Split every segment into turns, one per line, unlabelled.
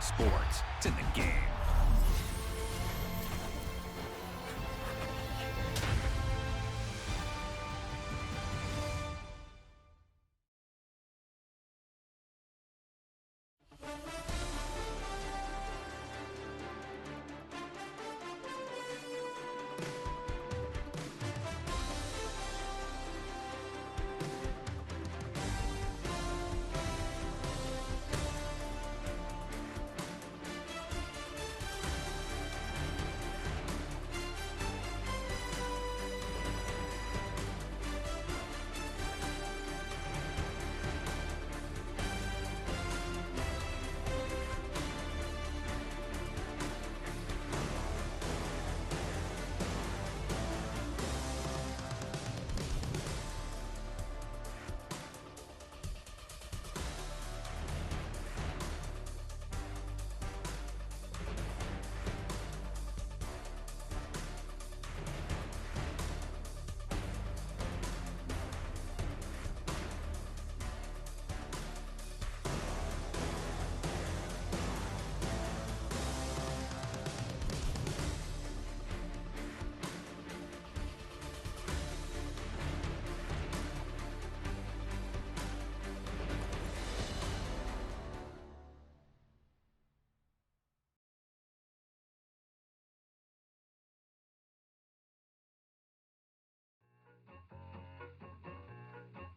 sports. It's in the game.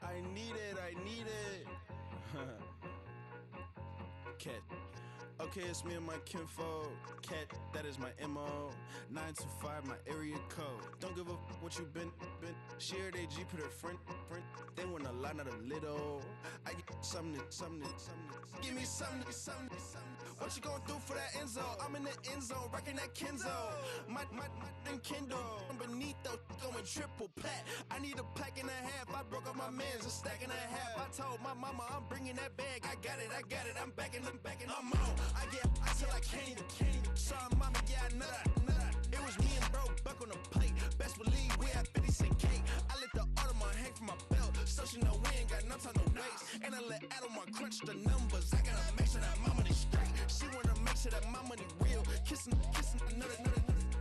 I need it. Cat. Okay, it's me and my kinfolk. Cat, that is my MO. 925, my area code. Don't give a what you been. Share they G, put her friend. They want a lot, not a little. I get something. Give me something. What you gonna do for that end zone? I'm in the end zone, rocking that Kenzo. My thing Kindle. I'm beneath though, going triple plat. I need a pack and a half. I broke up my mans, a stack and a half. I told my mama I'm bringing that bag. I got it. I'm backing. I'm on. I get till I can't even. Sorry, mama, yeah, I know that. It was me and bro, buck on the plate. Best believe we had 50 cent cake. I let the Audemars hang from my belt, so she know we ain't got no time to waste. And I let Audemars crunch the numbers. I gotta make sure that my money straight. She wanna make sure that my money real. Kissing another.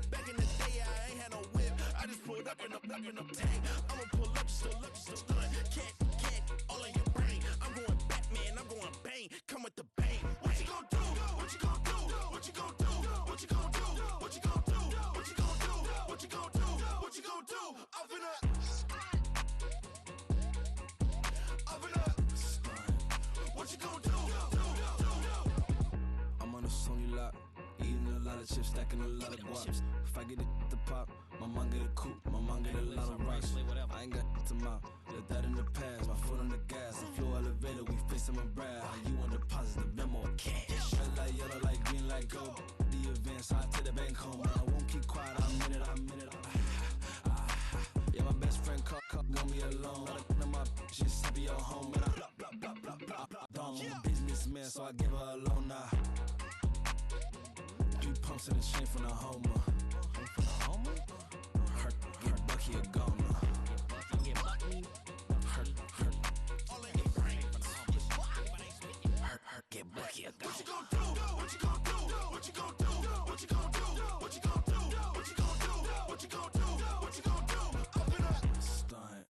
Back in the day, I ain't had no whip. I just pulled up in a tank. I'ma pull up just to stun. Cat, all in your brain. I'm going Batman, I'm going bang. Come with the bang. What you gon' do? What you gon' do? What you gon' do? What you gon' do? What you gon' do? What you gon' do? What you gon' do? What you gon' do? I'm finna. What you gon' do?
I'm on a Sony lot, eating a lot of chips, stacking a lot of guaps. If I get it to pop, my mom get a coupe, my mom get a lot of rice. I ain't got to mouth, let that in the past. My foot on the gas, I flow elevator, we facing my brad. How you want deposit the memo or cash? Red light, yellow light, green light, go. The events, I take the bank home. I won't keep quiet, I'm in it. Yeah, my best friend caught want me alone. None of my bitches happy at home, and I don't. I'm a businessman, so I give her a loan now. 3 pumps in the chain from the Homer. Hurt, Bucky a goner. Hurt, get Bucky a goner.
What you gon' do? What you gon' do? What you gon' do? What you gon' do? What you gon' do? What you gon' do? What you gon' do? What you gon' do? Up and up.
Stunt.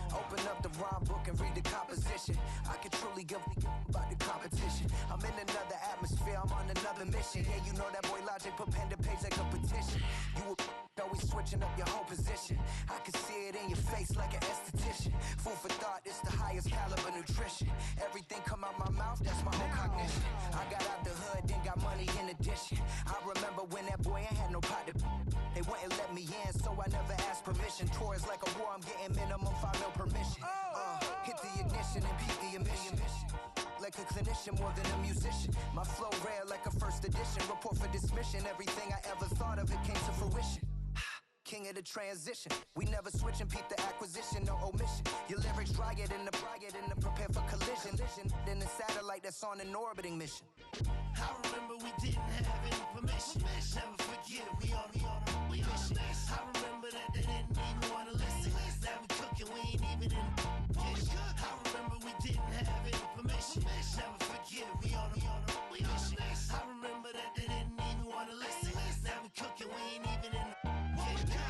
Open up the rhyme book and read the composition. I can truly give about the competition. I'm in another atmosphere, I'm on another mission. Yeah, you know that boy Logic put pen to page like a petition. You always switching up your whole position. I can see it in your face like an esthetician. Food for thought, it's the highest caliber nutrition. Everything come out my mouth, that's my whole cognition. I got out the hood, then got money in addition. I remember when that boy ain't had no pot to. They wouldn't let me in, so I never asked permission. Tours like a war, I'm getting minimum 5 mil permission. Hit the ignition and beat the emission. a clinician more than a musician. My flow rare like a first edition. Report for dismission. Everything I ever thought of, it came to fruition. King of the transition. We never switch and peep the acquisition, no omission. Your lyrics drier than the prepare for collision. Than the satellite that's on an orbiting mission.
I remember we didn't have any permission. Never forget we on a mission. I remember that they didn't even want to listen. Now we cooking, we ain't even in the kitchen. I remember we didn't have any permission. Never forget we on a mission. I remember that they didn't even want to listen. Now we cooking, we ain't even in the kitchen.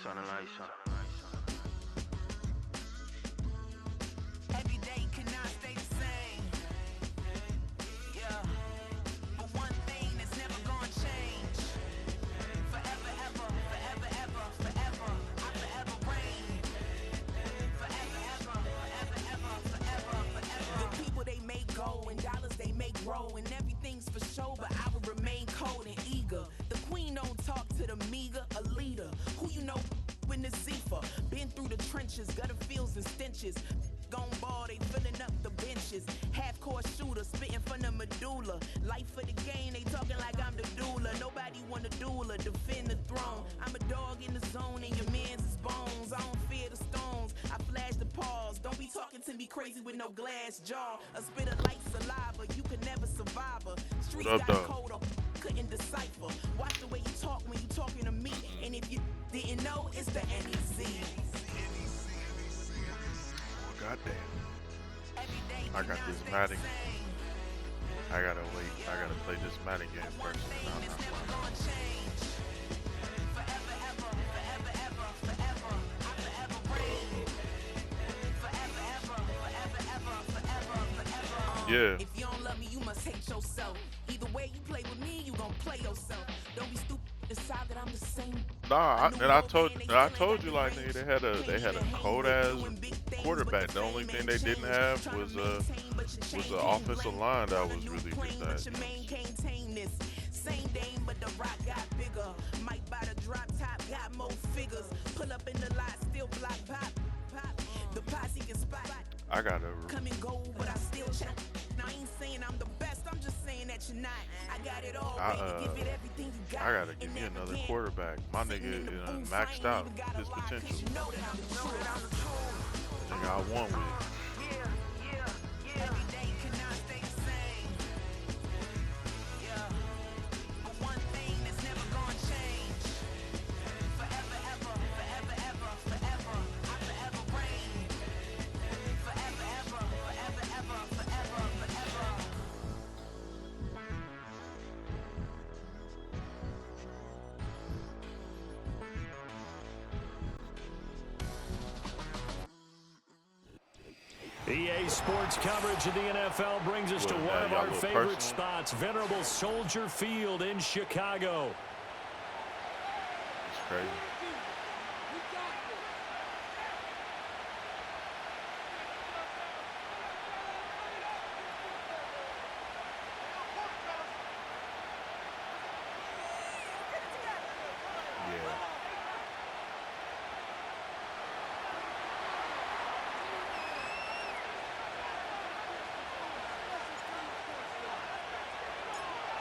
Turn the lights on.
Every day cannot stay the same. Yeah. But one thing that's never gonna change. Forever, ever, forever, ever, forever. I forever reign. Forever, ever, forever, ever, forever, forever. The people they make go and dollars they make grow and everything's for show, but I will remain cold and eager. The queen don't talk to the meager, a leader. Who you know in the Zephyr? Been through the trenches, gutter fields and stenches. Gone ball, they filling up the benches. Half-court shooter, spitting from the medulla. Life for the game, they talking like I'm the doula. Nobody want a doula, defend the throne. I'm a dog in the zone and your man's is bones. I don't fear the stones, I flash the paws. Don't be talking to me crazy with no glass jaw. A spit of light saliva, you can never survive her. Streets got cold up, couldn't decipher. Watch the way you talk when you talking to me. And if you didn't know, it's the NEC.
Goddamn. I got this Madden. I gotta wait. I gotta play this Madden game first. Yeah.
If you don't love me, you must hate yourself. Either way you play with me, you gon' play yourself. Don't be stupid. Decide that I'm the same.
Nah, I told you like nigga, they had a cold ass quarterback. The only thing they didn't have was the offensive line that was really good.
Same Dame, but the rock got bigger. Might buy the drop top, got more figures. Pull up in the lot, still block pop. The posse can spot.
I gotta
come and go, but I still check. Now I ain't saying I'm the best, I'm just saying that you're not. I got it all, baby. Give it everything you got.
I gotta give me another quarterback. My nigga is maxed out his potential. Nigga, I won with it.
EA Sports coverage of the NFL brings us to one of our favorite spots, venerable Soldier Field in Chicago.
It's crazy.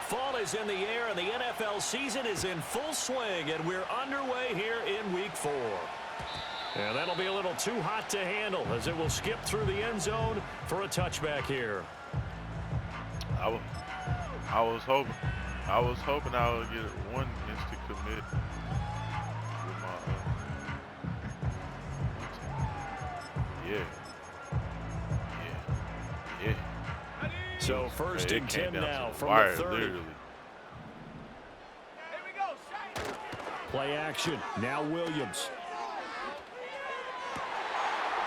Fall is in the air, and the NFL season is in full swing, and we're underway here in Week 4. And that'll be a little too hot to handle as it will skip through the end zone for a touchback here.
I was hoping I would get one instant commit with my
So first and 10 now from
wire,
the 30.
literally.
Play action. Now Williams.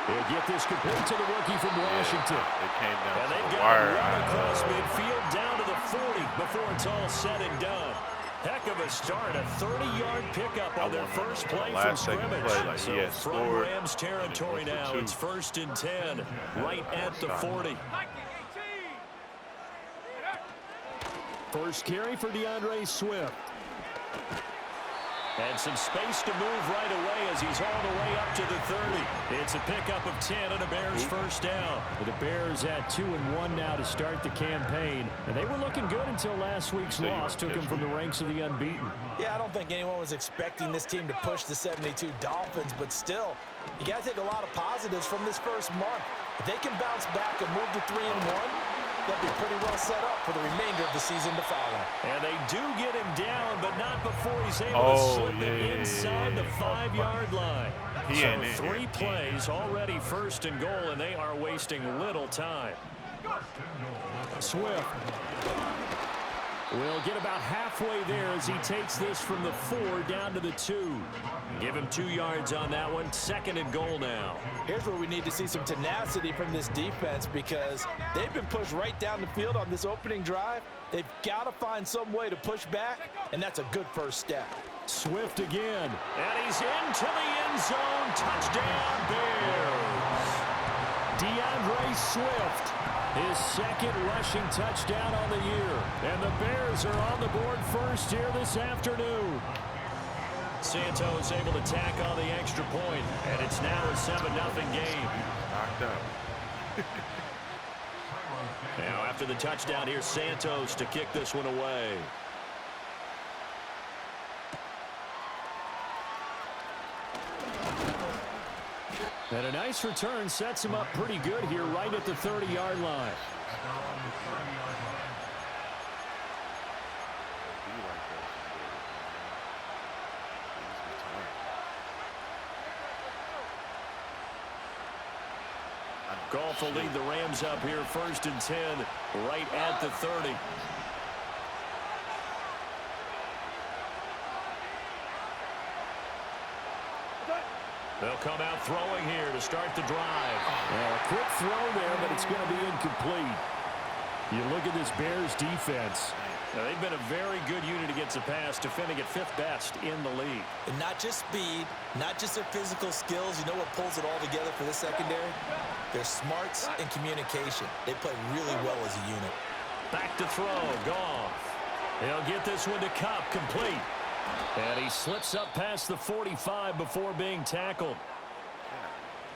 He'll get this complete to the rookie from Washington.
It came down
And
to
they've
the
got
wire.
a run across midfield down to the 40 before it's all said and done. Heck of a start, a 30-yard pickup on their first play from scrimmage.
Like
So from Rams territory now, it's first and 10, right at the 40. First carry for DeAndre Swift. And some space to move right away as he's all the way up to the 30. It's a pickup of 10 and a Bears first down. The Bears at 2-1 now to start the campaign. And they were looking good until last week's loss took them from the ranks of the unbeaten.
Yeah, I don't think anyone was expecting this team to push the 72 Dolphins, but still, you got to take a lot of positives from this first month. If they can bounce back and move to 3-1, they'll be pretty well set up for the remainder of the season to follow.
And they do get him down, but not before he's able to slip it inside the 5-yard line. So 3 plays already first and goal, and they are wasting little time. Swift will get about halfway there as he takes this from the 4 down to the 2. Give him 2 yards on that one. Second and goal now.
Here's where we need to see some tenacity from this defense because they've been pushed right down the field on this opening drive. They've got to find some way to push back, and that's a good first step.
Swift again, and he's into the end zone. Touchdown, Bears. DeAndre Swift, his second rushing touchdown on the year. And the Bears are on the board first here this afternoon. Santos able to tack on the extra point, and it's now a 7-0 game.
Knocked out.
Now after the touchdown, here's Santos to kick this one away. And a nice return sets him up pretty good here right at the 30-yard line. Goff will lead the Rams up here first and 10 right at the 30. They'll come out throwing here to start the drive. Well, a quick throw there, but it's going to be incomplete. You look at this Bears defense. Now, they've been a very good unit against the pass, defending at 5th best in the league.
And not just speed, not just their physical skills. You know what pulls it all together for this secondary? Their smarts and communication. They play really well as a unit.
Back to throw, Goff. He'll get this one to Kupp, complete. And he slips up past the 45 before being tackled.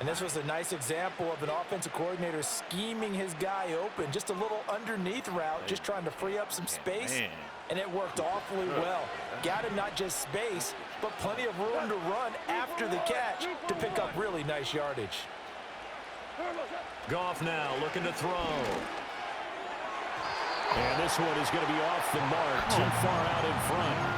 And this was a nice example of an offensive coordinator scheming his guy open. Just a little underneath route, just trying to free up some space. And it worked awfully well. Got him not just space, but plenty of room to run after the catch to pick up really nice yardage.
Goff now looking to throw. And this one is going to be off the mark, too far out in front.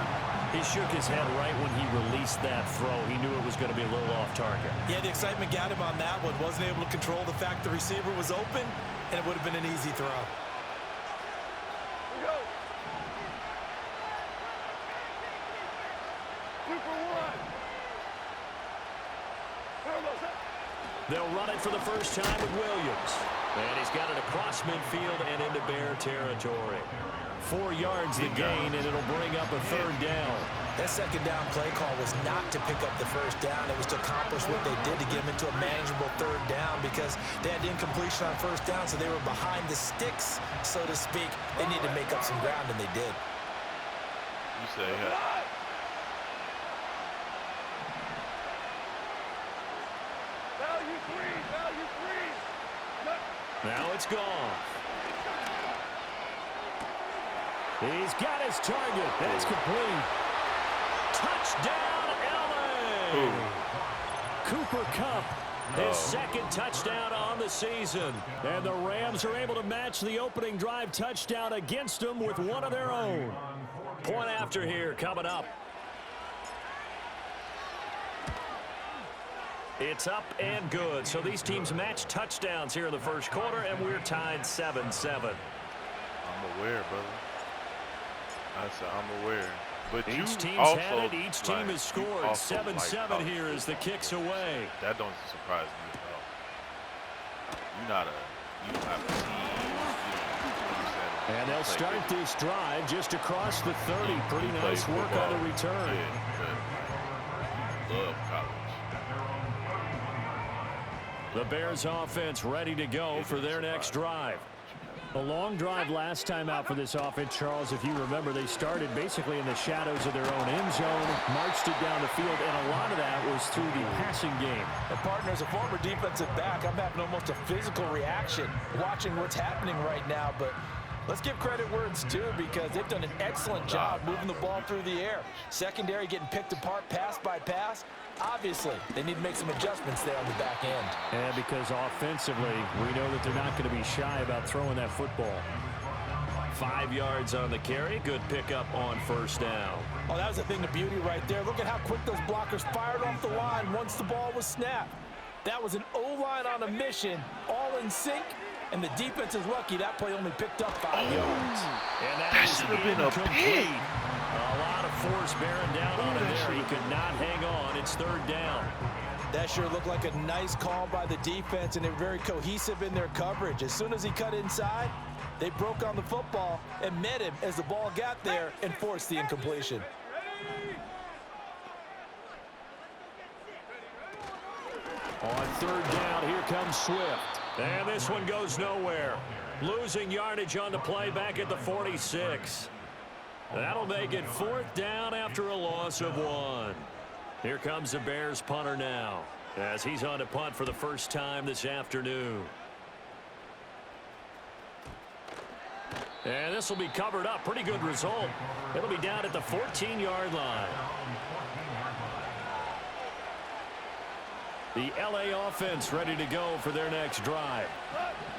He shook his head right when he released that throw. He knew it was going to be a little off target.
Yeah, the excitement got him on that one. Wasn't able to control the fact the receiver was open, and it would have been an easy throw.
They'll run it for the first time with Williams. And he's got it across midfield and into Bear territory. 4 yards the gain, and it'll bring up a 3rd down.
That second down play call was not to pick up the first down. It was to accomplish what they did to get them into a manageable 3rd down because they had incompletion on first down, so they were behind the sticks, so to speak. They needed to make up some ground, and they did.
You say, yeah.
Now it's gone. He's got his target. That's complete. Touchdown, LA! Cooper Kupp, his second touchdown on the season. And the Rams are able to match the opening drive touchdown against them with one of their own. Point after here coming up. It's up and good. So these teams match touchdowns here in the first quarter, and we're tied 7-7.
aware, brother. I said I'm aware. But
each team's
also,
had it. Each team has scored. 7-7 here as the kick's away.
That don't surprise me at all. You don't have a team.
And they'll start this drive just across the 30. Pretty nice work on the return.
Yeah, love college.
The Bears offense ready to go for their next drive. A long drive last time out for this offense, Charles. If you remember, they started basically in the shadows of their own end zone, marched it down the field, and a lot of that was through the passing game.
And partner, as a former defensive back, I'm having almost a physical reaction watching what's happening right now. But let's give credit where it's due, because they've done an excellent job moving the ball through the air. Secondary getting picked apart pass by pass. Obviously, they need to make some adjustments there on the back end.
And because offensively, we know that they're not going to be shy about throwing that football. 5 yards on the carry. Good pickup on first down.
Oh, that was a thing of beauty right there. Look at how quick those blockers fired off the line once the ball was snapped. That was an O-line on a mission, all in sync. And the defense is lucky that play only picked up 5 yards.
And that should have been a pick. A lot of force bearing down on it there. He could not hang on. It's third down.
That sure looked like a nice call by the defense, and they're very cohesive in their coverage. As soon as he cut inside, they broke on the football and met him as the ball got there and forced the incompletion.
On third down, here comes Swift. And this one goes nowhere. Losing yardage on the play back at the 46. That'll make it fourth down after a loss of 1. Here comes the Bears punter now, as he's on to punt for the first time this afternoon. And this will be covered up. Pretty good result. It'll be down at the 14-yard line. The LA offense ready to go for their next drive.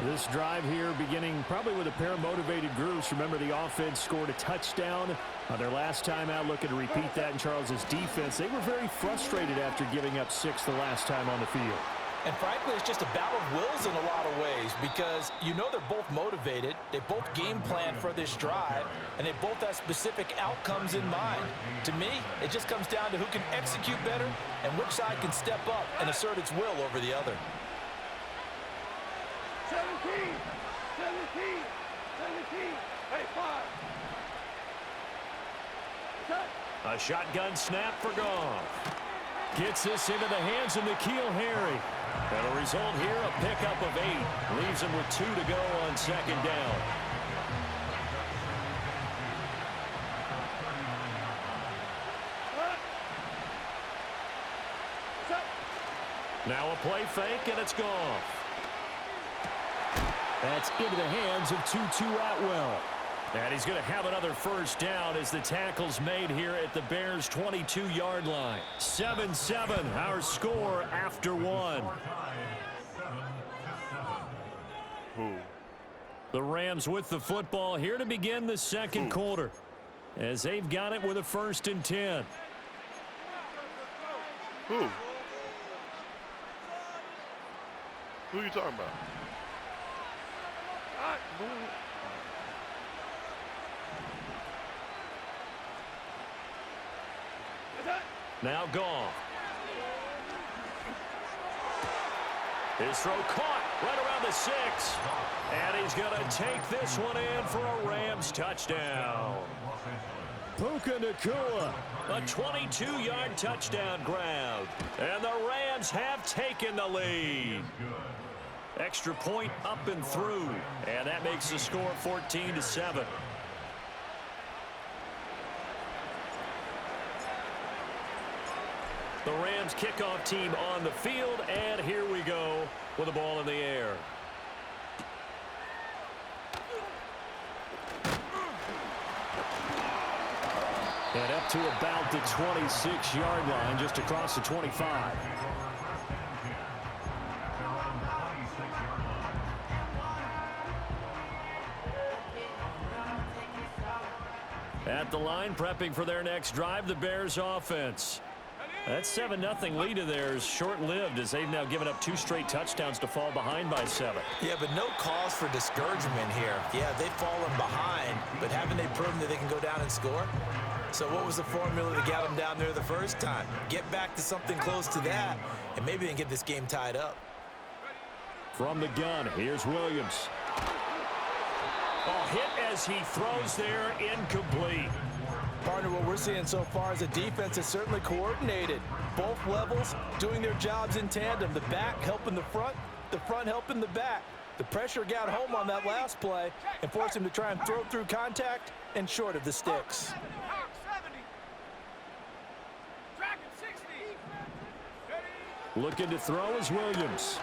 This drive here beginning probably with a pair of motivated groups. Remember, the offense scored a touchdown on their last time out. Looking to repeat that in Charles's defense. They were very frustrated after giving up 6 the last time on the field.
And frankly, it's just a battle of wills in a lot of ways, because you know they're both motivated, they both game plan for this drive, and they both have specific outcomes in mind. To me, it just comes down to who can execute better and which side can step up and assert its will over the other.
17, hey, 5.
A shotgun snap for Goff. Gets this into the hands of N'Keal Harry. And a result here, a pickup of 8. Leaves him with 2 to go on second down. Now a play fake, and it's Goff. That's into the hands of Tutu Atwell. And he's going to have another first down as the tackle's made here at the Bears' 22-yard line. 7-7, our score after 1. The Rams with the football here to begin the second quarter, as they've got it with a 1st and 10.
Who are you talking about?
Now Goff. His throw caught right around the 6. And he's going to take this one in for a Rams touchdown. Puka Nacua, a 22-yard touchdown grab. And the Rams have taken the lead. Extra point up and through. And that makes the score 14-7. The Rams kickoff team on the field, and here we go with the ball in the air. And up to about the 26-yard line, just across the 25. At the line, prepping for their next drive, the Bears offense. That 7-0 lead of theirs short-lived as they've now given up 2 straight touchdowns to fall behind by 7.
Yeah, but no cause for discouragement here. Yeah, they've fallen behind, but haven't they proven that they can go down and score? So what was the formula that got them down there the first time? Get back to something close to that, and maybe they can get this game tied up.
From the gun, here's Williams. Oh, hit as he throws there, incomplete.
Partner, what we're seeing so far is a defense is certainly coordinated. Both levels doing their jobs in tandem. The back helping the front helping the back. The pressure got home on that last play and forced him to try and throw through contact and short of the sticks.
Looking to throw is Williams.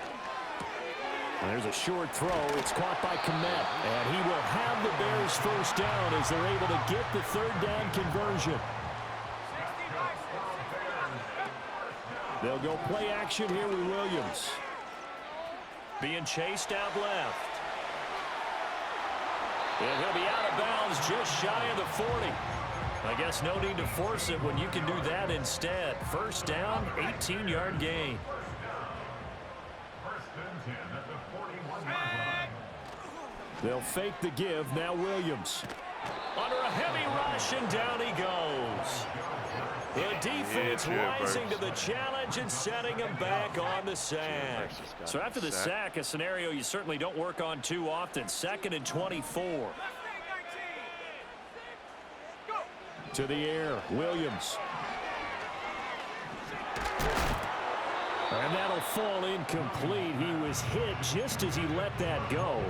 There's a short throw. It's caught by Kmet. And he will have the Bears first down as they're able to get the third down conversion. They'll go play action here with Williams. Being chased out left. And he'll be out of bounds just shy of the 40. I guess no need to force it when you can do that instead. First down, 18-yard gain. They'll fake the give. Now Williams. Under a heavy rush, and down he goes. The defense rising to the challenge and setting him back on the sack. So after the sack, a scenario you certainly don't work on too often. 2nd and 24. To the air, Williams. And that'll fall incomplete. He was hit just as he let that go.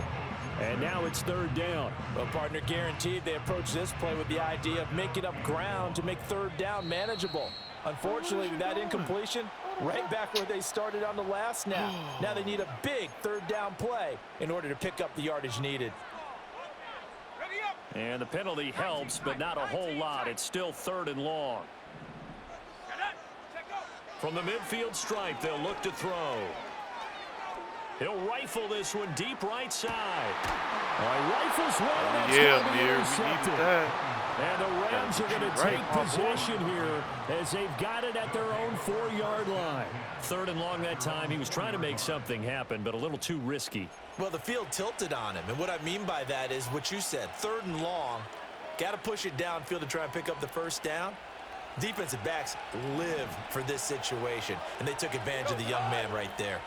And now it's third down.
Well, partner, guaranteed they approach this play with the idea of making up ground to make third down manageable. Unfortunately, that incompletion, right back where they started on the last snap. Now they need a big third down play in order to pick up the yardage needed.
And the penalty helps, but not a whole lot. It's still 3rd and long. From the midfield stripe, they'll look to throw. He'll rifle this one deep right side. He rifles one. That's going to be intercepted. And the Rams are going to take possession here as they've got it at their own 4-yard line. 3rd and long that time. He was trying to make something happen, but a little too risky.
Well, the field tilted on him, and what I mean by that is what you said, 3rd and long. Got to push it downfield to try and pick up the first down. Defensive backs live for this situation, and they took advantage of the young man right there.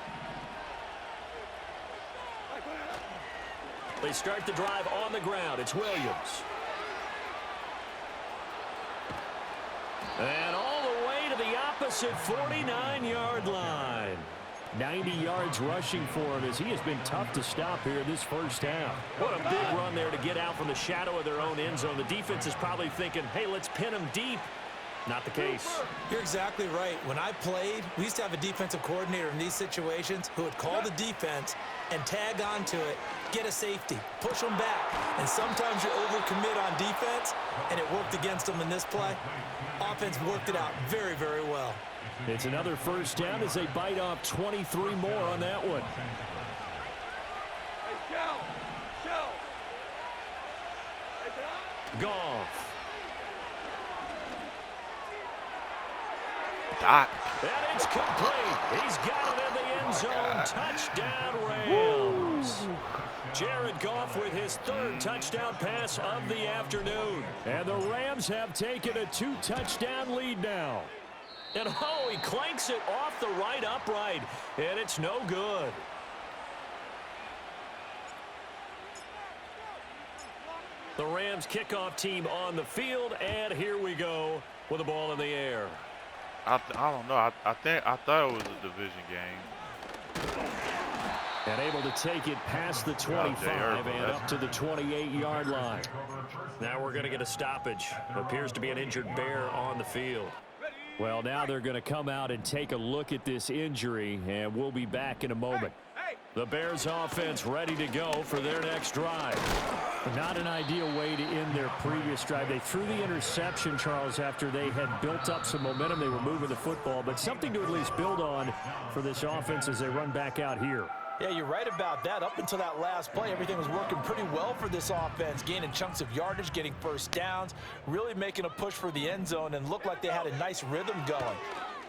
They start the drive on the ground. It's Williams. And all the way to the opposite 49-yard line. 90 yards rushing for him as he has been tough to stop here this first half. What a big run there to get out from the shadow of their own end zone. The defense is probably thinking, hey, let's pin him deep. Not the case.
You're exactly right. When I played, we used to have a defensive coordinator in these situations who would call the defense and tag onto it, get a safety, push them back. And sometimes you overcommit on defense, and it worked against them in this play. Offense worked it out very, very well.
It's another first down as they bite off 23 more on that one. Goff.
Dot.
And it's complete. He's got it in the end zone. Touchdown, Rams. Jared Goff with his 3rd touchdown pass of the afternoon. And the Rams have taken a 2-touchdown lead now. And oh, he clanks it off the right upright. And it's no good. The Rams kickoff team on the field. And here we go with the ball in the air.
I don't know. I thought it was a division game.
And able to take it past the 25 and up to the 28-yard line. Now we're going to get a stoppage. Appears to be an injured Bear on the field. Well, now they're going to come out and take a look at this injury, and we'll be back in a moment. The Bears offense ready to go for their next drive. Not an ideal way to end their previous drive. They threw the interception, Charles, after they had built up some momentum. They were moving the football, but something to at least build on for this offense as they run back out here.
Yeah, you're right about that. Up until that last play, everything was working pretty well for this offense, gaining chunks of yardage, getting first downs, really making a push for the end zone, and looked like they had a nice rhythm going.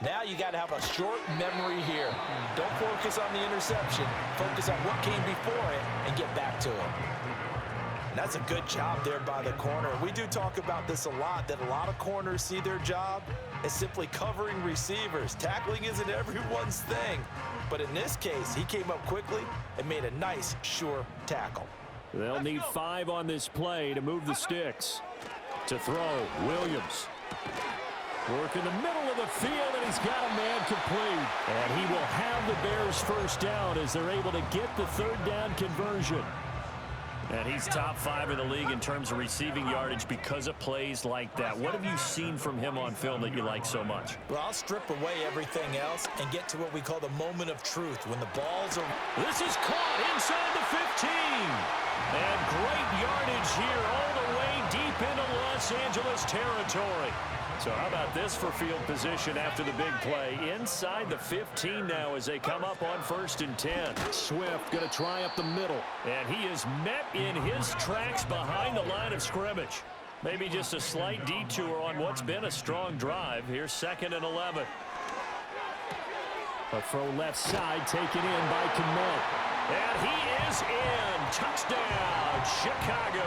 Now you got to have a short memory here. Don't focus on the interception. Focus on what came before it and get back to it. And that's a good job there by the corner. We do talk about this a lot, that a lot of corners see their job as simply covering receivers. Tackling isn't everyone's thing. But in this case, he came up quickly and made a nice, sure tackle.
They'll need 5 on this play to move the sticks. To throw, Williams. Work in the middle of the field, and he's got a man complete. And he will have the Bears first down as they're able to get the third down conversion. And he's top 5 in the league in terms of receiving yardage because of plays like that. What have you seen from him on film that you like so much?
Well, I'll strip away everything else and get to what we call the moment of truth, when the balls are...
This is caught inside the 15. And great yardage here all the way deep into Los Angeles territory. So how about this for field position after the big play? Inside the 15 now as they come up on 1st and 10. Swift going to try up the middle. And he is met in his tracks behind the line of scrimmage. Maybe just a slight detour on what's been a strong drive. Here's 2nd and 11. A throw left side taken in by Kmet. And he is in. Touchdown, Chicago.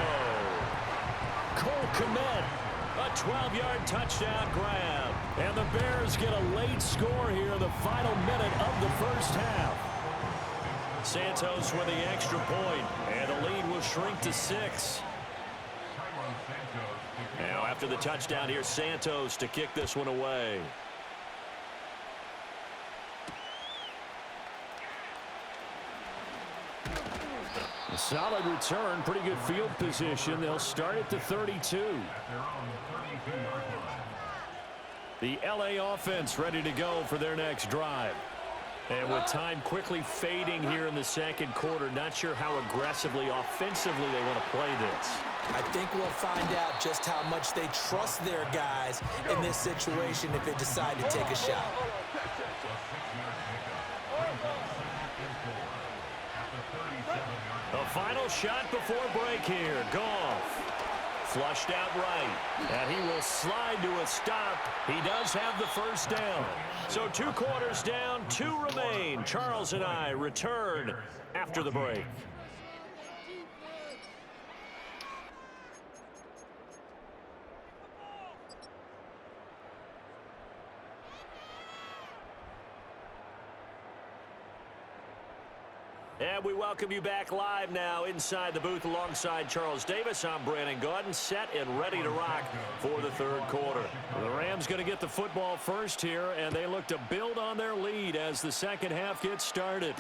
Cole Kmet. A 12-yard touchdown grab. And the Bears get a late score here in the final minute of the first half. Santos with the extra point, and the lead will shrink to 6. Now after the touchdown, here's Santos to kick this one away. A solid return, pretty good field position. They'll start at the 32. The LA offense ready to go for their next drive. And with time quickly fading here in the second quarter, not sure how aggressively, offensively they want to play this.
I think we'll find out just how much they trust their guys in this situation if they decide to take a shot.
The final shot before break here. Goff. Flushed out right. And he will slide to a stop. He does have the first down. So 2 quarters down, 2 remain. Charles and I return after the break. And we welcome you back live now inside the booth alongside Charles Davis. I'm Brandon Gaudin, set and ready to rock for the third quarter. The Rams going to get the football first here, and they look to build on their lead as the second half gets started.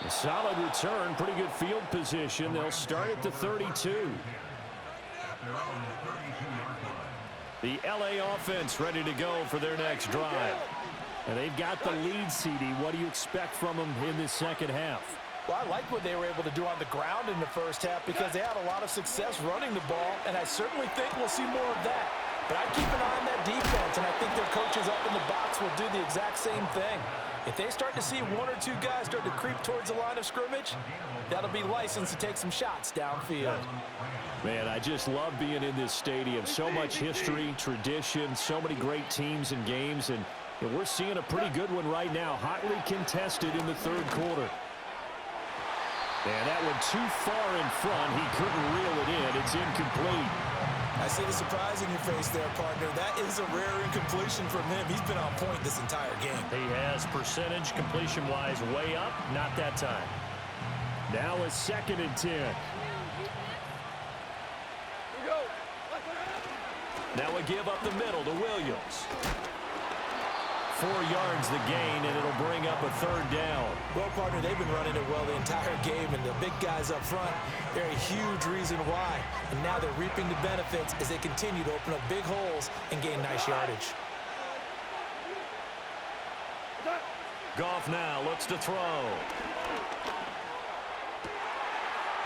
A solid return, pretty good field position. They'll start at the 32. The LA offense ready to go for their next drive. And they've got the lead, CD. What do you expect from them in this second half?
Well, I like what they were able to do on the ground in the first half because they had a lot of success running the ball, and I certainly think we'll see more of that. But I keep an eye on that defense, and I think their coaches up in the box will do the exact same thing. If they start to see 1 or 2 guys start to creep towards the line of scrimmage, that'll be licensed to take some shots downfield.
Man, I just love being in this stadium. So much history, tradition, so many great teams and games, and we're seeing a pretty good one right now, hotly contested in the third quarter. And that one too far in front. He couldn't reel it in. It's incomplete.
I see the surprise in your face there, partner. That is a rare incompletion from him. He's been on point this entire game.
He has percentage completion-wise way up. Not that time. Now a 2nd and 10. Now we give up the middle to Williams. 4 yards the gain, and it'll bring up a third down.
Well, partner, they've been running it well the entire game, and the big guys up front, they're a huge reason why. And now they're reaping the benefits as they continue to open up big holes and gain nice yardage.
Goff now looks to throw.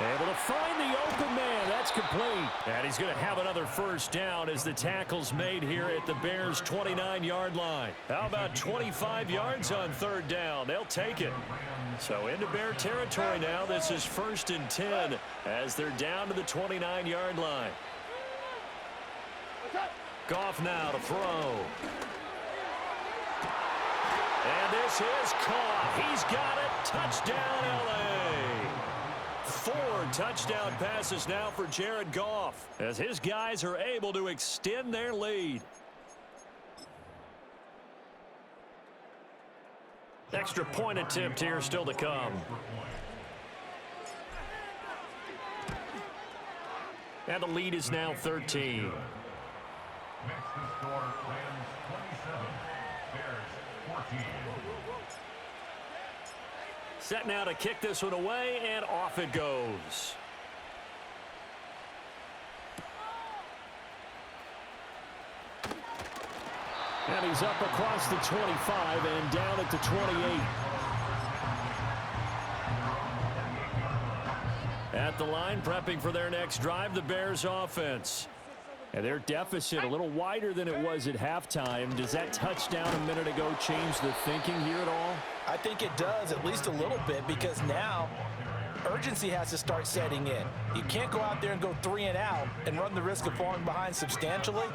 Able to find the open man. That's complete. And he's going to have another first down as the tackle's made here at the Bears' 29-yard line. How about 25 yards on third down? They'll take it. So into Bear territory now. This is 1st and 10 as they're down to the 29-yard line. Goff now to throw. And this is caught. He's got it. Touchdown, L.A. 4 touchdown passes now for Jared Goff as his guys are able to extend their lead. Extra point attempt here still to come. And the lead is now 13.
Makes the score Rams 27, Bears 14.
Set now to kick this one away, and off it goes. And he's up across the 25 and down at the 28. At the line, prepping for their next drive, the Bears offense. And their deficit a little wider than it was at halftime. Does that touchdown a minute ago change the thinking here at all?
I think it does, at least a little bit, because now urgency has to start setting in. You can't go out there and go 3 and out and run the risk of falling behind substantially,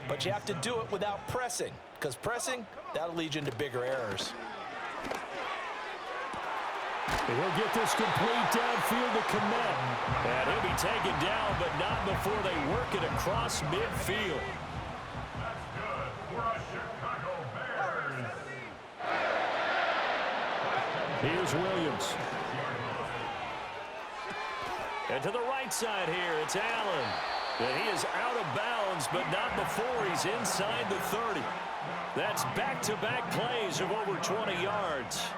but you have to do it without pressing, because pressing, that'll lead you into bigger errors.
And he'll get this complete downfield to Komet. And he'll be taken down, but not before they work it across midfield.
That's good for us Chicago Bears.
Here's Williams. And to the right side here, it's Allen. And he is out of bounds, but not before he's inside the 30. That's back-to-back plays of over 20 yards.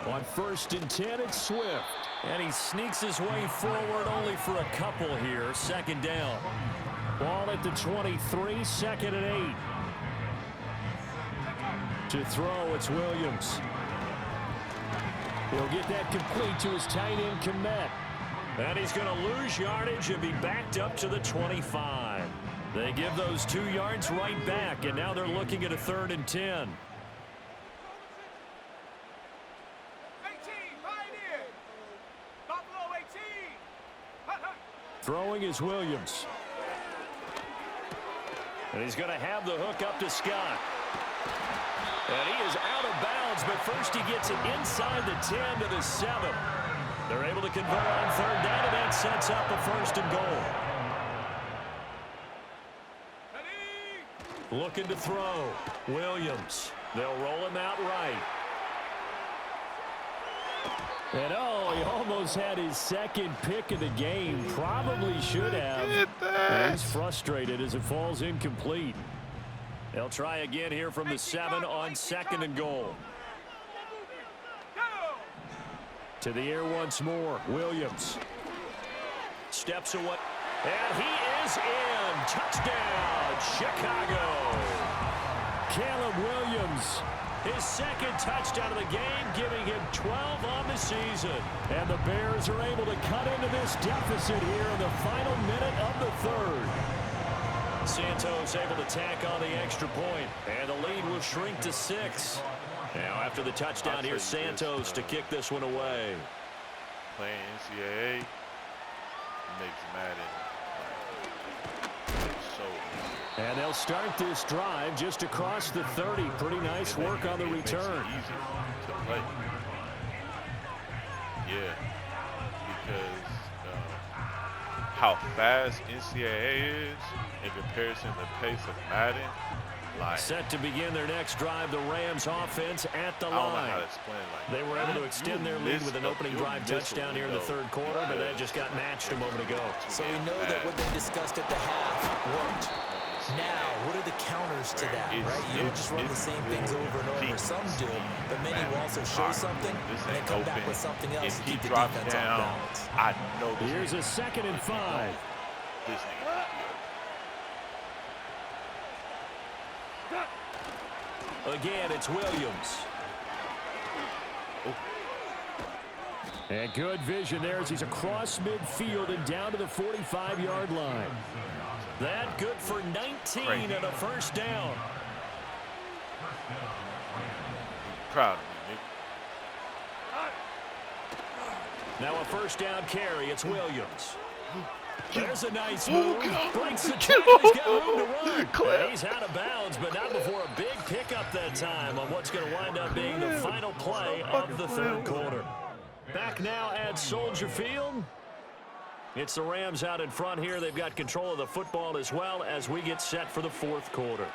On 1st and 10, it's Swift. And he sneaks his way forward only for a couple here. 2nd down. Ball at the 23, 2nd and 8. To throw, it's Williams. He'll get that complete to his tight end, Komet. And he's going to lose yardage and be backed up to the 25. They give those 2 yards right back, and now they're looking at a 3rd and 10. Throwing is Williams. And he's going to have the hook up to Scott. And he is out of bounds, but first he gets it inside the 10 to the 7. They're able to convert on 3rd down, and that sets up a 1st and goal. Looking to throw. Williams. They'll roll him out right. And oh, he almost had his 2nd pick of the game. Probably should have. And he's frustrated as it falls incomplete. They'll try again here from the 7 on 2nd and goal. To the air once more. Williams. Steps away. And he is in. Touchdown, Chicago. Caleb Williams. His 2nd touchdown of the game, giving him 12 on the season. And the Bears are able to cut into this deficit here in the final minute of the 3rd. Santos able to tack on the extra point, and the lead will shrink to 6. Now after the touchdown, here's Santos to kick this one away.
Playing NCAA makes Madden so easy.
And they'll start this drive just across the 30. Pretty nice work on the return.
Easy to play. Yeah, because how fast NCAA is in comparison to the pace of Madden.
Set to begin their next drive, the Rams offense at the line.
I don't know how to explain like
they were able to extend their lead with an opening drive touchdown here in the 3rd quarter, but that just got matched a moment ago.
So we know that what they discussed at the half worked. Now, what are the counters to that, right? You don't just run the same things over and over. Some do, but many will also show something and then come back with something else to keep the defense off balance.
I know this.
Here's a 2nd and 5.
This
Again, it's Williams. And good vision there as he's across midfield and down to the 45-yard line. That good for 19 and a 1st down.
Proud of me,
Now a first down carry. It's Williams. There's a nice move. Breaks the tackle. He's got room to run. And he's out of bounds, but not before a big pickup that time on what's going to wind up being the final play of the third quarter. Back now at Soldier Field. It's the Rams out in front here. They've got control of the football as well as we get set for the fourth quarter.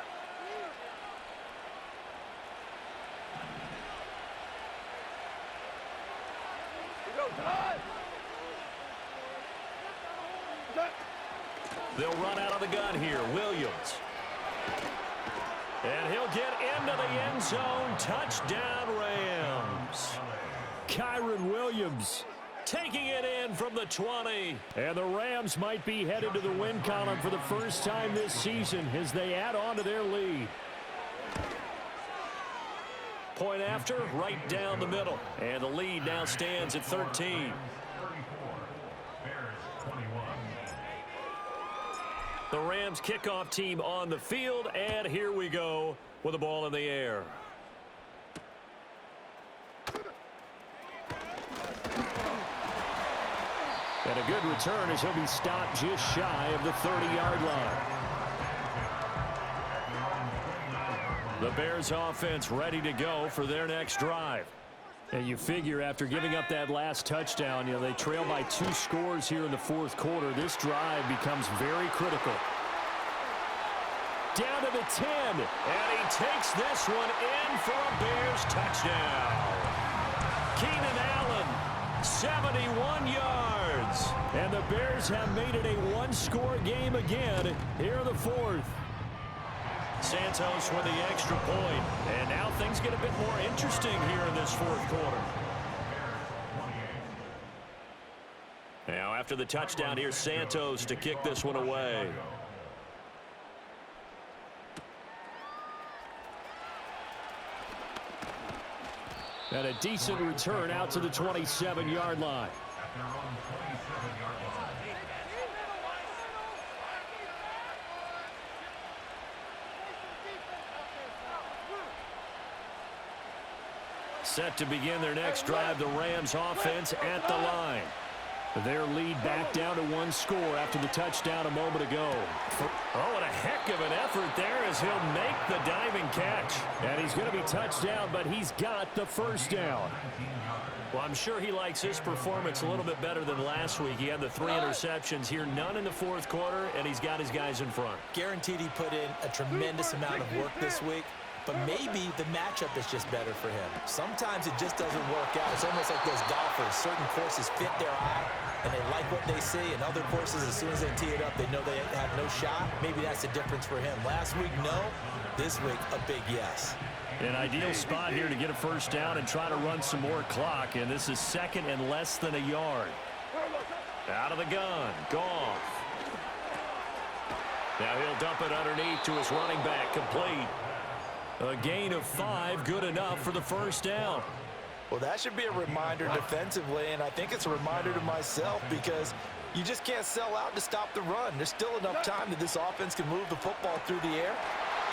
They'll run out of the gun here. Williams. And he'll get into the end zone. Touchdown, Rams. Kyron Williams taking it in from the 20. And the Rams might be headed to the win column for the first time this season as they add on to their lead. Point after, right down the middle. And the lead now stands at 13. The Rams kickoff team on the field, and here we go with the ball in the air. And a good return as he'll be stopped just shy of the 30-yard line. The Bears offense ready to go for their next drive. And you figure after giving up that last touchdown, they trail by 2 scores here in the fourth quarter. This drive becomes very critical. Down to the 10, and he takes this one in for a Bears touchdown. Keenan Allen, 71 yards. And the Bears have made it a one-score game again here in the fourth. Santos with the extra point. And now things get a bit more interesting here in this fourth quarter. Now after the touchdown, here's Santos to kick this one away. And a decent return out to the 27-yard line. Set to begin their next drive, the Rams offense at the line. Their lead back down to 1 score after the touchdown a moment ago. Oh, and a heck of an effort there as he'll make the diving catch. And he's going to be touched down, but he's got the first down. Well, I'm sure he likes his performance a little bit better than last week. He had the 3 interceptions here, none in the fourth quarter, and he's got his guys in front.
Guaranteed he put in a tremendous amount of work this week. But maybe the matchup is just better for him. Sometimes it just doesn't work out. It's almost like those golfers. Certain courses fit their eye, and they like what they see. And other courses, as soon as they tee it up, they know they have no shot. Maybe that's the difference for him. Last week, no. This week, a big yes.
An ideal spot here to get a first down and try to run some more clock. And this is second and less than a yard. Out of the gun. Goff. Now he'll dump it underneath to his running back. Complete. A gain of 5, good enough for the first down.
Well, that should be a reminder defensively, and I think it's a reminder to myself because you just can't sell out to stop the run. There's still enough time that this offense can move the football through the air,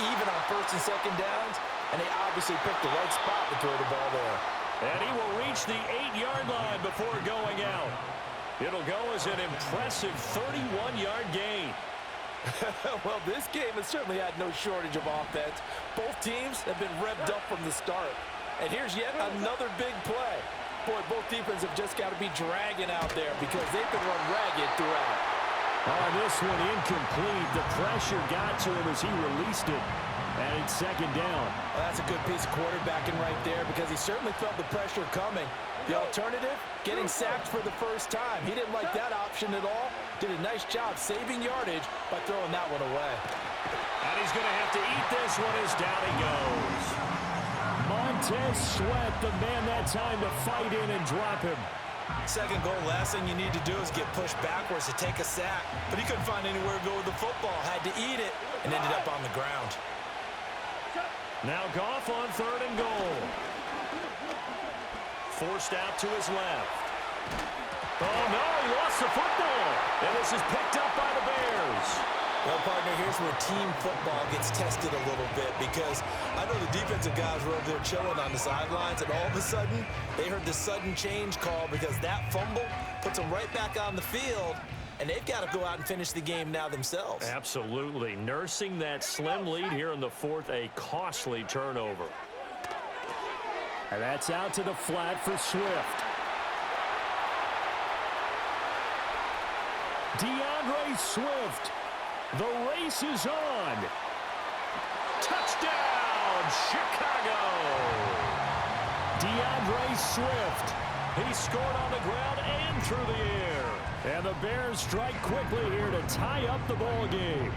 even on first and second downs, and they obviously picked the right spot to throw the ball there.
And he will reach the 8-yard line before going out. It'll go as an impressive 31-yard gain.
Well, this game has certainly had no shortage of offense. Both teams have been revved up from the start. And here's yet another big play. Boy, both defenses have just got to be dragging out there because they've been run ragged throughout.
Oh, this one incomplete. The pressure got to him as he released it. And it's second down.
Well, that's a good piece of quarterbacking right there because he certainly felt the pressure coming. The alternative, getting sacked for the first time. He didn't like that option at all. Did a nice job saving yardage by throwing that one away.
And he's going to have to eat this one as down he goes. Montez Sweat, the man that time to fight in and drop him.
Second goal, last thing you need to do is get pushed backwards to take a sack. But he couldn't find anywhere to go with the football. Had to eat it and ended up on the ground.
Now Goff on 3rd and goal. Forced out to his left. Oh, no, he lost the football. And this is picked up by the Bears.
Well, partner, here's where team football gets tested a little bit, because I know the defensive guys were over there chilling on the sidelines, and all of a sudden, they heard the sudden change call because that fumble puts them right back on the field, and they've got to go out and finish the game now themselves.
Absolutely. Nursing that slim lead here in the fourth, a costly turnover. And that's out to the flat for Swift. DeAndre Swift. The race is on. Touchdown, Chicago. DeAndre Swift. He scored on the ground and through the air. And the Bears strike quickly here to tie up the ball game.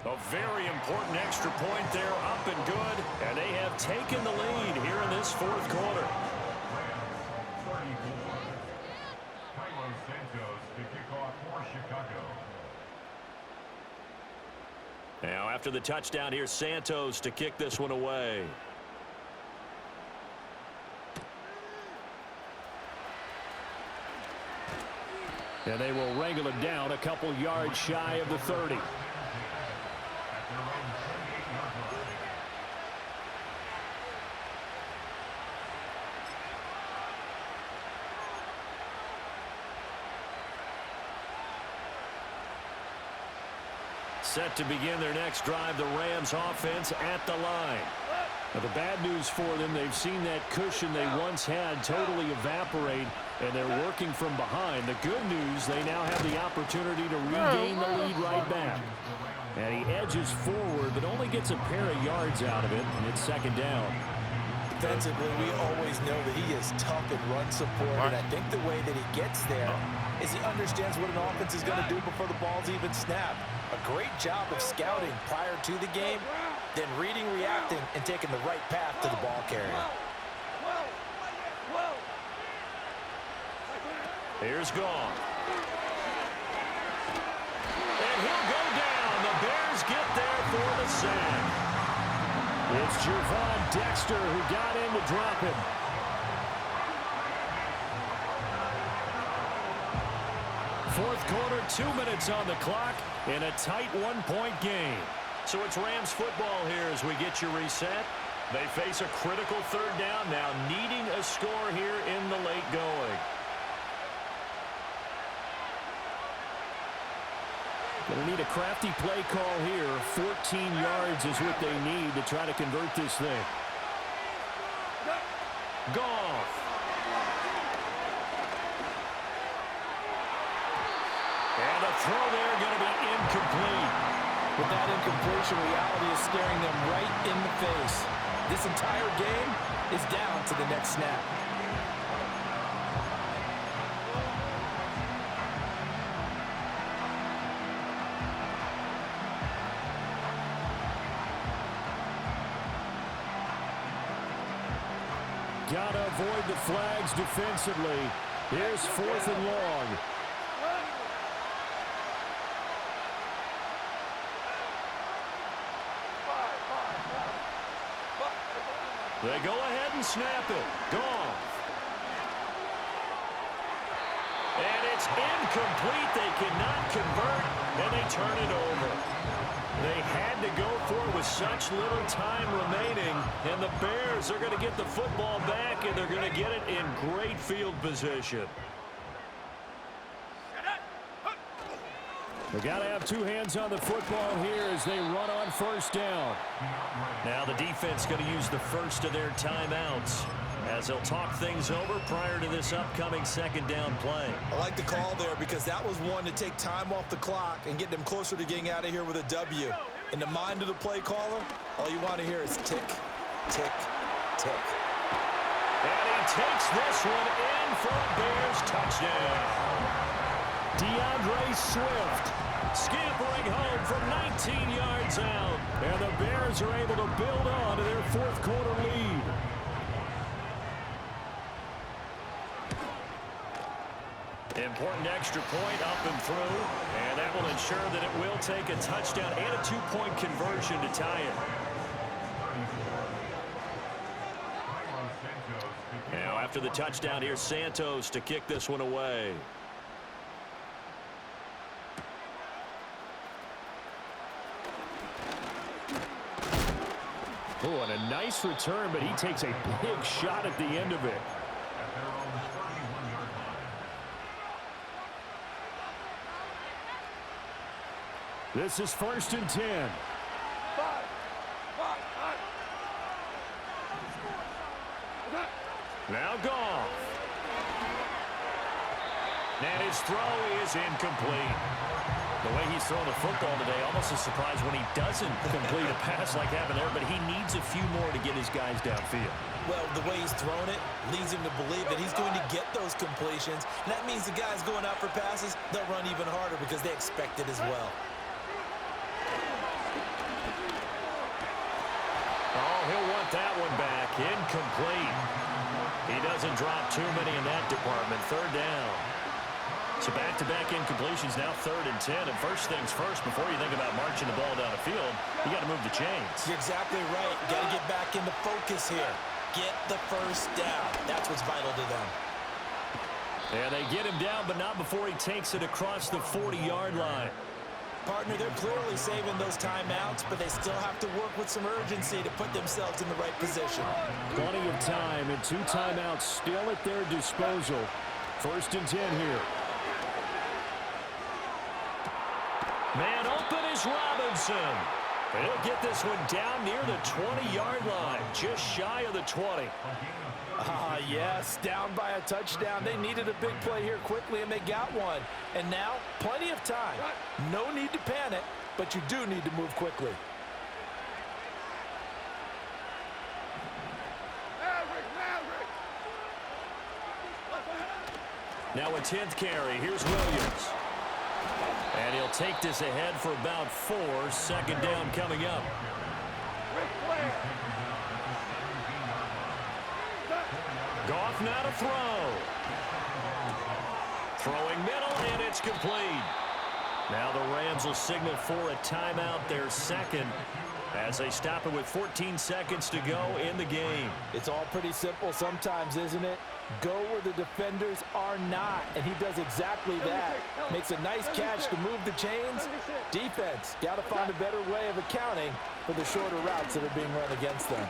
A very important extra point there, up and good. And they have taken the lead here in this fourth quarter. Now after the touchdown, here's Santos to kick this one away. And they will wrangle it down a couple yards shy of the 30. Set to begin their next drive, the Rams offense at the line. Now, the bad news for them, they've seen that cushion they once had totally evaporate, and they're working from behind. The good news, they now have the opportunity to regain the lead right back. And he edges forward, but only gets a pair of yards out of it, and it's second down.
Defensively, we always know that he is tough in run support, and I think the way that he gets there is he understands what an offense is going to do before the ball's even snapped. A great job of scouting prior to the game, then reading, reacting, and taking the right path to the ball carrier.
Here's Gone. And he'll go down. The Bears get there for the sack. It's Javon Dexter who got in to drop him. Fourth quarter, 2 minutes on the clock in a tight one-point game. So it's Rams football here as we get you reset. They face a critical third down now, needing a score here in the late going. Going to need a crafty play call here. 14 yards is what they need to try to convert this thing. Goff. And a throw there going to be incomplete.
With that incompletion, reality is staring them right in the face. This entire game is down to the next snap.
Gotta avoid the flags defensively. Here's fourth and long. They go ahead and snap it. Gone. And it's incomplete. They cannot convert, and they turn it over. They had to go for it with such little time remaining, and the Bears are going to get the football back, and they're going to get it in great field position. They got to have two hands on the football here as they run on first down. Now the defense going to use the first of their timeouts as they'll talk things over prior to this upcoming second down play.
I like the call there because that was one to take time off the clock and get them closer to getting out of here with a W. In the mind of the play caller, all you want to hear is tick, tick, tick.
And he takes this one in for a Bears touchdown. DeAndre Swift scampering home from 19 yards out. And the Bears are able to build on to their fourth quarter lead. Important extra point up and through. And that will ensure that it will take a touchdown and a two-point conversion to tie it. Now after the touchdown, here's Santos to kick this one away. Oh, and a nice return, but he takes a big shot at the end of it. This is 1st and 10. Now Goff. And his throw is incomplete. The way he's throwing the football today, almost a surprise when he doesn't complete a pass like happened there, but he needs a few more to get his guys downfield.
Well, the way he's thrown it leads him to believe that he's going to get those completions. And that means the guys going out for passes, they'll run even harder because they expect it as well.
Oh, he'll want that one back. Incomplete. He doesn't drop too many in that department. 3rd down. So back-to-back incompletions, now 3rd and 10. And first things first, before you think about marching the ball down the field, you got to move the chains.
You're exactly right. Got to get back into focus here. Get the first down. That's what's vital to them.
And they get him down, but not before he takes it across the 40-yard line.
Partner, they're clearly saving those timeouts, but they still have to work with some urgency to put themselves in the right position.
Plenty of time and 2 timeouts still at their disposal. 1st and 10 here. Man open is Robinson. And he'll get this one down near the 20-yard line, just shy of the 20.
Yes, down by a touchdown. They needed a big play here quickly, and they got one. And now, plenty of time. No need to panic, but you do need to move quickly.
Now a 10th carry. Here's Williams. And he'll take this ahead for about 4. 2nd down coming up. Goff now to throw. Throwing middle, and it's complete. Now the Rams will signal for a timeout, their 2nd, as they stop it with 14 seconds to go in the game.
It's all pretty simple sometimes, isn't it? Go where the defenders are not, and he does exactly that. Makes a nice catch to move the chains. Defense, got to find a better way of accounting for the shorter routes that are being run against them.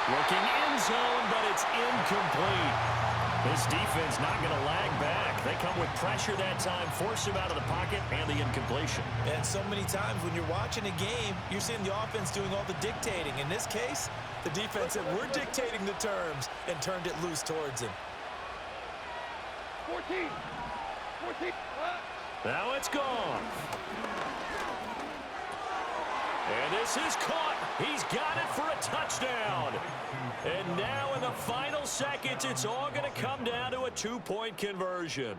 Looking in zone, but it's incomplete. This defense not going to lag back. They come with pressure that time, force him out of the pocket, and the incompletion.
And so many times when you're watching a game, you're seeing the offense doing all the dictating. In this case, the defense said, we're dictating the terms, and turned it loose towards him.
14.
Now it's gone. And this is caught. He's got it for a touchdown. And now in the final seconds, it's all going to come down to a 2-point conversion.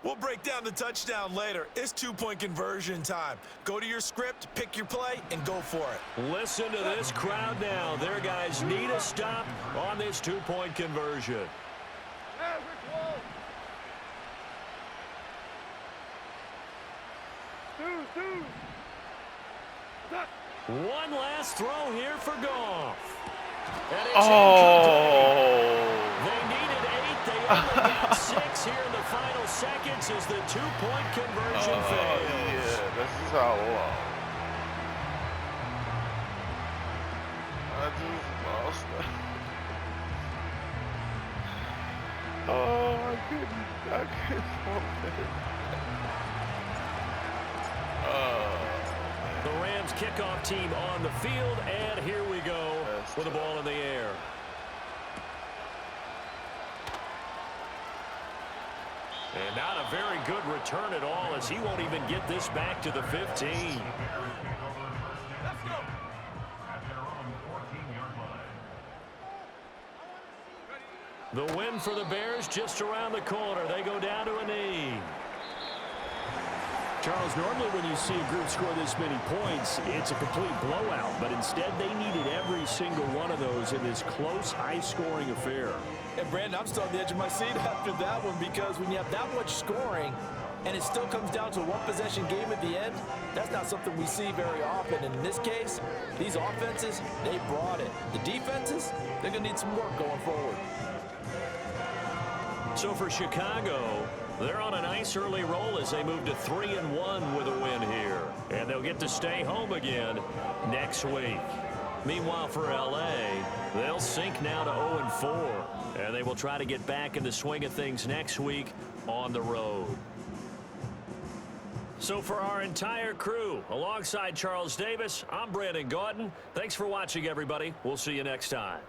We'll break down the touchdown later. It's 2-point conversion time. Go to your script, pick your play, and go for it.
Listen to this crowd now. Their guys need a stop on this 2-point conversion. One last throw here for Goff. And it's incomplete. They needed 8. They only got 6 here in the final seconds as the 2-point conversion fails.
Yeah, this is how long. I just lost that. I couldn't hold it.
The Rams kickoff team on the field, and here we go with the ball in the air. And not a very good return at all, as he won't even get this back to the 15. The win for the Bears just around the corner. They go down to a knee. Charles, normally when you see a group score this many points, it's a complete blowout. But instead, they needed every single one of those in this close, high-scoring affair.
And, Brandon, I'm still on the edge of my seat after that one, because when you have that much scoring and it still comes down to a one-possession game at the end, that's not something we see very often. And in this case, these offenses, they brought it. The defenses, they're going to need some work going forward.
So for Chicago, they're on a nice early roll as they move to 3-1 with a win here. And they'll get to stay home again next week. Meanwhile, for L.A., they'll sink now to 0-4, and they will try to get back in the swing of things next week on the road. So for our entire crew, alongside Charles Davis, I'm Brandon Gaudin. Thanks for watching, everybody. We'll see you next time.